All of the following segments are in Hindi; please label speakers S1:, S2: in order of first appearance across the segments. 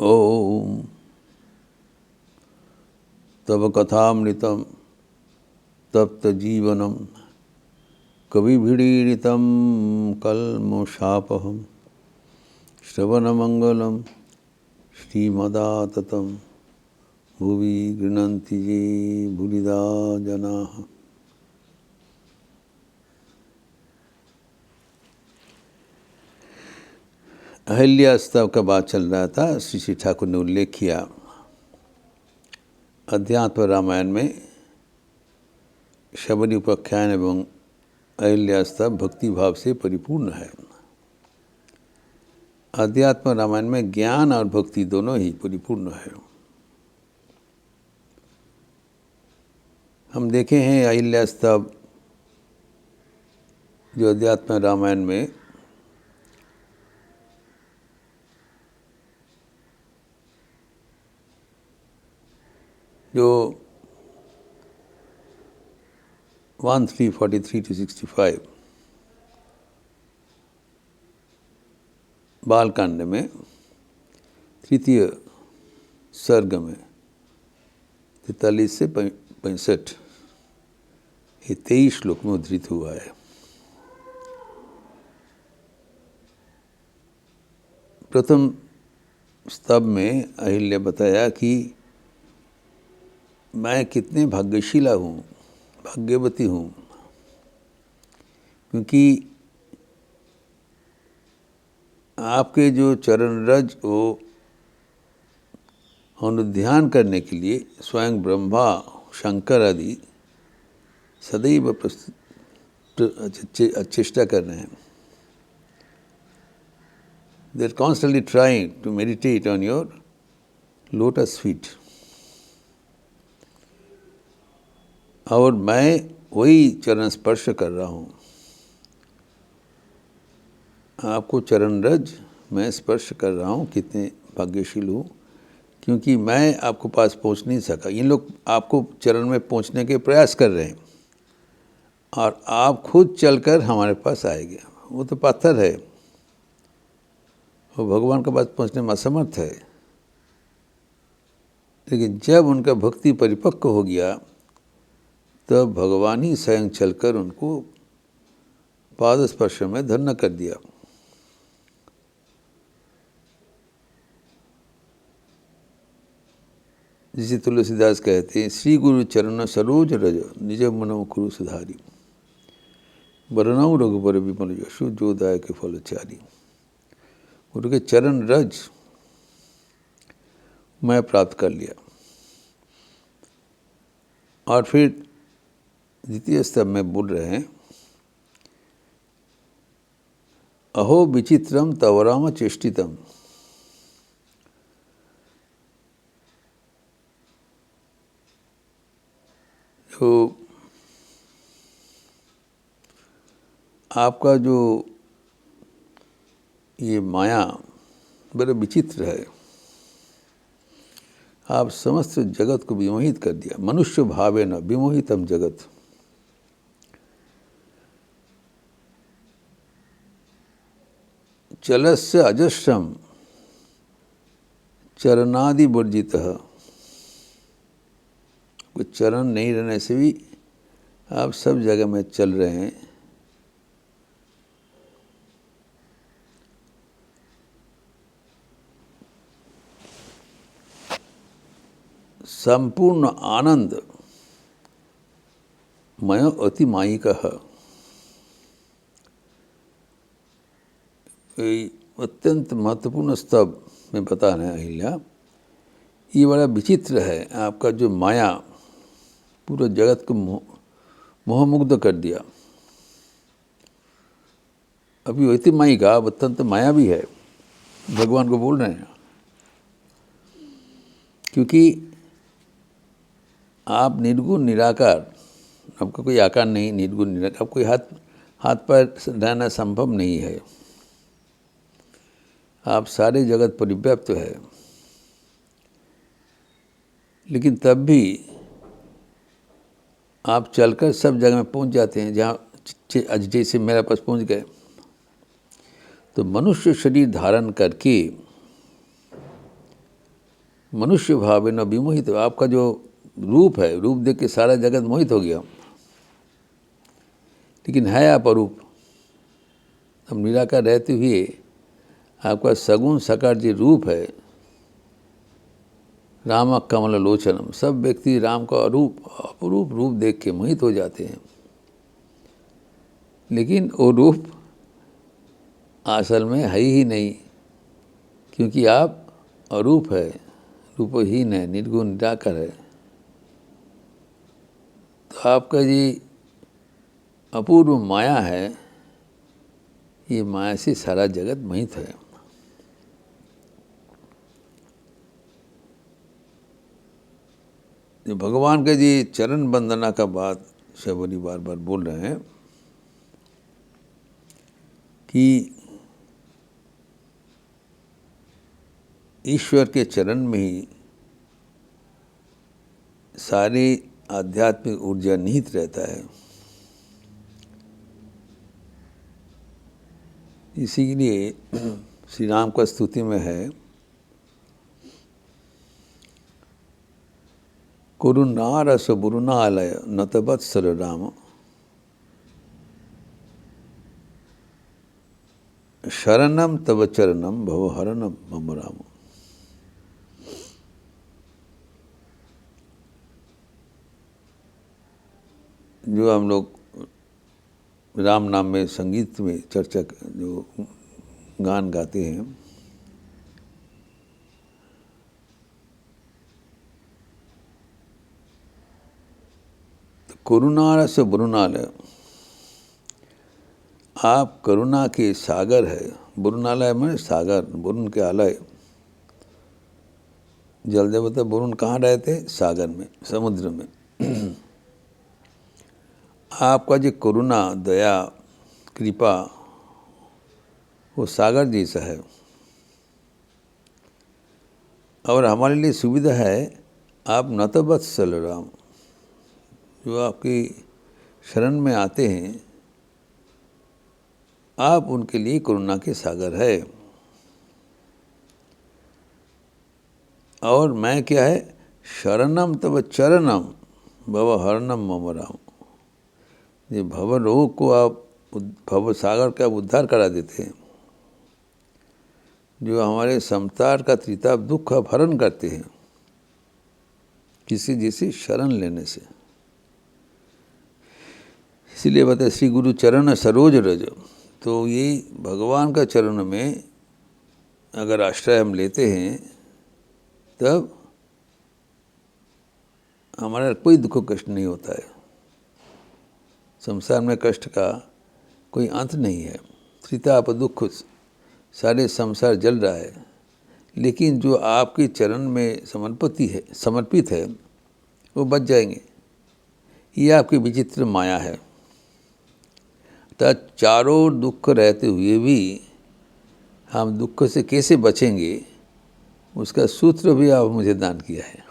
S1: ओम तव कथामृतम तप्त जीवनम कविभिडीडितं कल्मषापहं श्रवणमंगलं श्रीमदाततं भुवि गृह्णन्ति ये भूरिदा जनाः। अहिल्या स्तव का बात चल रहा था। श्री श्री ठाकुर ने उल्लेख किया अध्यात्म रामायण में शबरी उपाख्यान एवं अहिल्या स्तव भक्ति भाव से परिपूर्ण है। अध्यात्म रामायण में ज्ञान और भक्ति दोनों ही परिपूर्ण है। हम देखे हैं अहिल्या स्तव जो अध्यात्म रामायण में जो 1343 to 65 बालकांड में तृतीय सर्ग में 43 से 65 ये 23 श्लोक में उद्धृत हुआ है। प्रथम स्तव में अहिल्या बताया कि मैं कितने भाग्यशीला हूँ, भाग्यवती हूँ, क्योंकि आपके जो चरण रज वो अनुध्यान करने के लिए स्वयं ब्रह्मा शंकर आदि सदैव चेष्टा कर रहे हैं। They are constantly trying to meditate on your lotus feet. और मैं वही चरण स्पर्श कर रहा हूँ। आपको चरण रज मैं स्पर्श कर रहा हूँ। कितने भाग्यशील हूँ, क्योंकि मैं आपको पास पहुँच नहीं सका। इन लोग आपको चरण में पहुँचने के प्रयास कर रहे हैं और आप खुद चलकर हमारे पास आएंगे। वो तो पत्थर है, वो भगवान के पास पहुँचने में असमर्थ है। लेकिन जब उनका भक्ति परिपक्व हो गया तब भगवान ही स्वयं चलकर उनको पाद स्पर्श में धन्य कर दिया। जिसे तुलसीदास कहते हैं, श्री गुरु चरण सरोज रज निज मनो कुरु सुधारी, बरनऊ रघुबर विमल यशु जोदाय के फलचारी। गुरु के चरण रज मैं प्राप्त कर लिया। और फिर द्वितीय स्तव में बोल रहे हैं, अहो विचित्रम तव राम चेष्टितम। जो आपका जो ये माया बड़ा विचित्र है। आप समस्त जगत को विमोहित कर दिया। मनुष्य भावे न विमोहितम जगत। चलस्य अजस्रम चरणादि वर्जितः। कुछ चरण नहीं रहने से भी आप सब जगह में चल रहे हैं। संपूर्ण आनंद मय अतिमायिकः। अत्यंत महत्वपूर्ण स्तव में बता रहे हैं अहिल्या, ये बड़ा विचित्र है। आपका जो माया पूरा जगत को मोहमुग्ध कर दिया। अभी वैसे माई का अत्यंत माया भी है, भगवान को बोल रहे हैं, क्योंकि आप निर्गुण निराकार, आपका कोई आकार नहीं, निर्गुण निराकार, आपको कोई हाथ पैर रहना संभव नहीं है। आप सारे जगत परिव्याप्त है। लेकिन तब भी आप चलकर सब जगह में पहुंच जाते हैं, जहाँ जैसे मेरे पास पहुंच गए। तो मनुष्य शरीर धारण करके मनुष्य भावे न विमोहित। आपका जो रूप है, रूप देख के सारा जगत मोहित हो गया, लेकिन है आप अरूप। अब निराकार रहते हुए आपका सगुण साकार जो रूप है, राम कमल लोचनम, सब व्यक्ति राम का अपरूप रूप देख के मोहित हो जाते हैं, लेकिन वो रूप असल में है ही नहीं, क्योंकि आप अरूप है, रूपहीन है, निर्गुण निराकार है। तो आपका जी अपूर्व माया है, ये माया से सारा जगत मोहित है। जो भगवान के जी चरण वंदना का बात शबरी बार बार बोल रहे हैं कि ईश्वर के चरण में ही सारी आध्यात्मिक ऊर्जा निहित रहता है। इसीलिए श्री राम का स्तुति में है, करुणारस बुरुनालय नतवत्सल राम, शरणम तव चरणम भवहरणम मम राम। जो हम लोग राम नाम में संगीत में चर्चा जो गान गाते हैं, तो करुणारस बुरुनालय, आप करुणा के सागर है। बुरुनालय में सागर, बुरुन के आलय, जल देवता बुरुन कहाँ रहते? सागर में, समुद्र में। आपका जो करुणा, दया, कृपा वो सागर जैसा है, और हमारे लिए सुविधा है आप नतवत्सल राम, जो आपकी शरण में आते हैं, आप उनके लिए करुणा के सागर है। और मैं क्या है? शरणम तव चरणम भवहरणम मम राम। ये भव रोग को आप, भव सागर का उद्धार करा देते हैं, जो हमारे संसार का त्रिताप दुख आप हरण करते हैं किसी जैसी शरण लेने से। इसीलिए बताए श्री गुरु चरण सरोज रज। तो ये भगवान का चरण में अगर आश्रय हम लेते हैं, तब हमारा कोई दुख कष्ट नहीं होता है। संसार में कष्ट का कोई अंत नहीं है, त्रिताप दुख, सारे संसार जल रहा है, लेकिन जो आपके चरण में समर्पित है वो बच जाएंगे। ये आपकी विचित्र माया है। तो चारों दुख रहते हुए भी हम दुख से कैसे बचेंगे, उसका सूत्र भी आप मुझे दान किया है।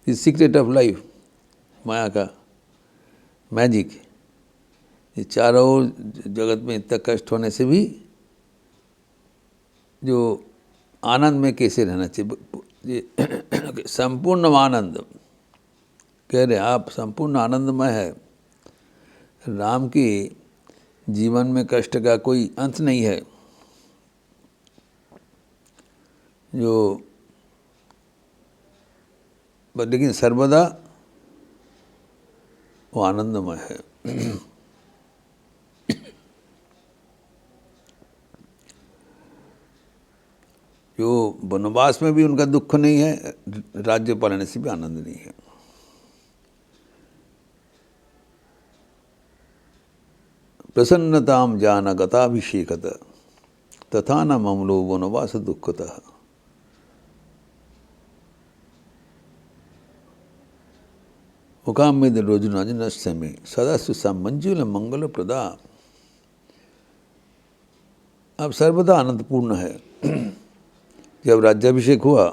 S1: द सीक्रेट ऑफ लाइफ, माया का मैजिक। ये चारों जगत में इतना कष्ट होने से भी जो आनंद में कैसे रहना चाहिए, संपूर्ण आनंद कह रहे हैं आप, संपूर्ण आनंदमय है। राम के जीवन में कष्ट का कोई अंत नहीं है, जो लेकिन सर्वदा वो आनंदमय है। जो वनवास में भी उनका दुख नहीं है, राज्य पालने से भी आनंद नहीं है। प्रसन्नताम जान गताभिषेकत तथा न ममलो वनवास दुखतः। मुकामिद रोजुनजनस्य में सदा सुसमंजुल मंगल प्रदा। अब सर्वदा आनंदपूर्ण है। जब राज्याभिषेक हुआ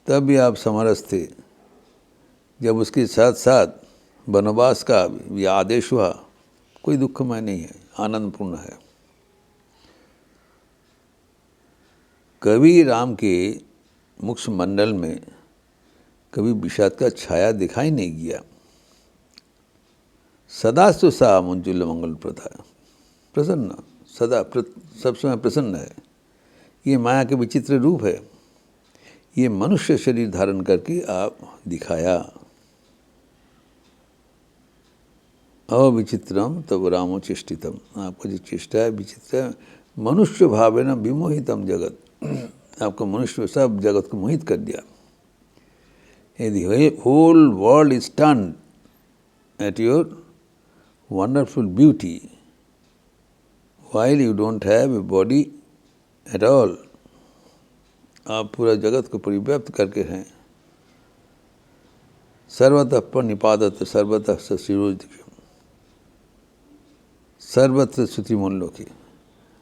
S1: तब भी आप समरस थे, जब उसके साथ साथ वनवास का भी आदेश हुआ, कोई दुखमय नहीं है, आनंदपूर्ण है। कभी राम के मुखमंडल में कभी विषाद का छाया दिखाई नहीं गया। सदास्तु सा मुंजुल मंगल प्रथा, प्रसन्न, सदा सब समय प्रसन्न है। ये माया के विचित्र रूप है। ये मनुष्य शरीर धारण करके आप दिखाया। अविचित्रम तब रामो चेष्टितम, आपका जो चेष्टा है विचित्र है। मनुष्य भावे न विमोहितम जगत, आपको मनुष्य सब जगत को मोहित कर दिया। यदि whole world is stunned at your wonderful beauty while you don't have a body at all, आप पूरा जगत को परिव्याप्त करके हैं। सर्वतः प्रणिपादत सर्वतः सशिरोज, सर्वत्र श्रुतिमोल्लोके,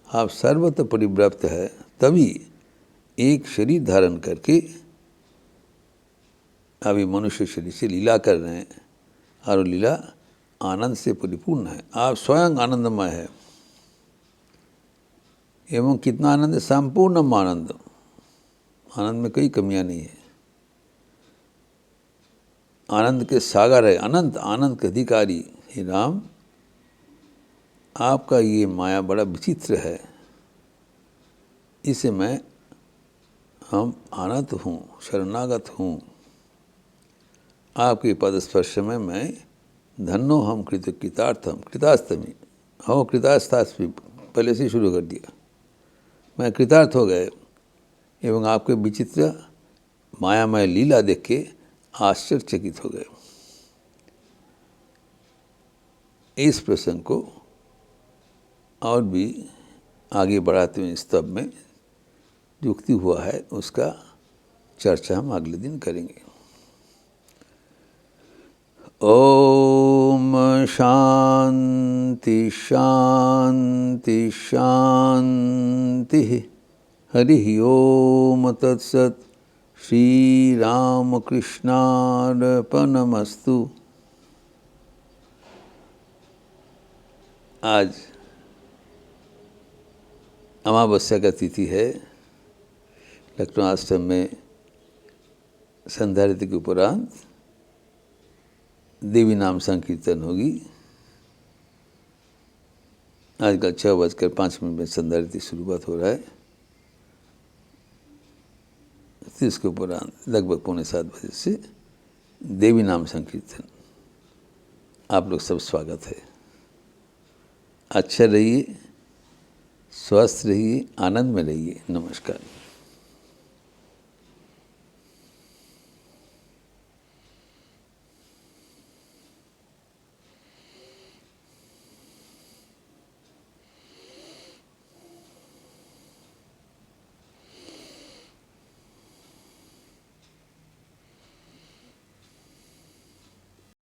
S1: आप सर्वत्र परिव्याप्त है, तभी एक शरीर धारण करके अभी मनुष्य शरीर से लीला कर रहे हैं, और लीला आनंद से परिपूर्ण है। आप स्वयं आनंदमय है, एवं कितना आनंद है, संपूर्ण आनंद, आनंद में कोई कमियां नहीं है। आनंद के सागर है, अनंत आनंद के अधिकारी हे राम, आपका ये माया बड़ा विचित्र है। इसे मैं हम आनत हूँ, शरणागत हूँ। आपके पद स्पर्श में मैं धन्नो हम कृतार्थम कृतास्तमी, हो कृतार्थास्मि पहले से शुरू कर दिया, मैं कृतार्थ हो गए। एवं आपके विचित्र मायामय लीला देख के आश्चर्यचकित हो गए। इस प्रसंग को और भी आगे बढ़ाते हुए स्तव में युक्ति हुआ है, उसका चर्चा हम अगले दिन करेंगे। ओम शांति शांति शांति। हरि ओम तत्सत। श्री रामकृष्णार्पणमस्तु। आज अमावस्या का तिथि है। लखनऊ आश्रम में संध्या आरती के उपरांत देवी नाम संकीर्तन होगी। आजकल 6:05 में संध्या आरती शुरुआत हो रहा है। इसके उपरांत लगभग 6:45 बजे से देवी नाम संकीर्तन। आप लोग सब स्वागत है। अच्छा रहिए, स्वस्थ रहिए, आनंद में रहिए। नमस्कार।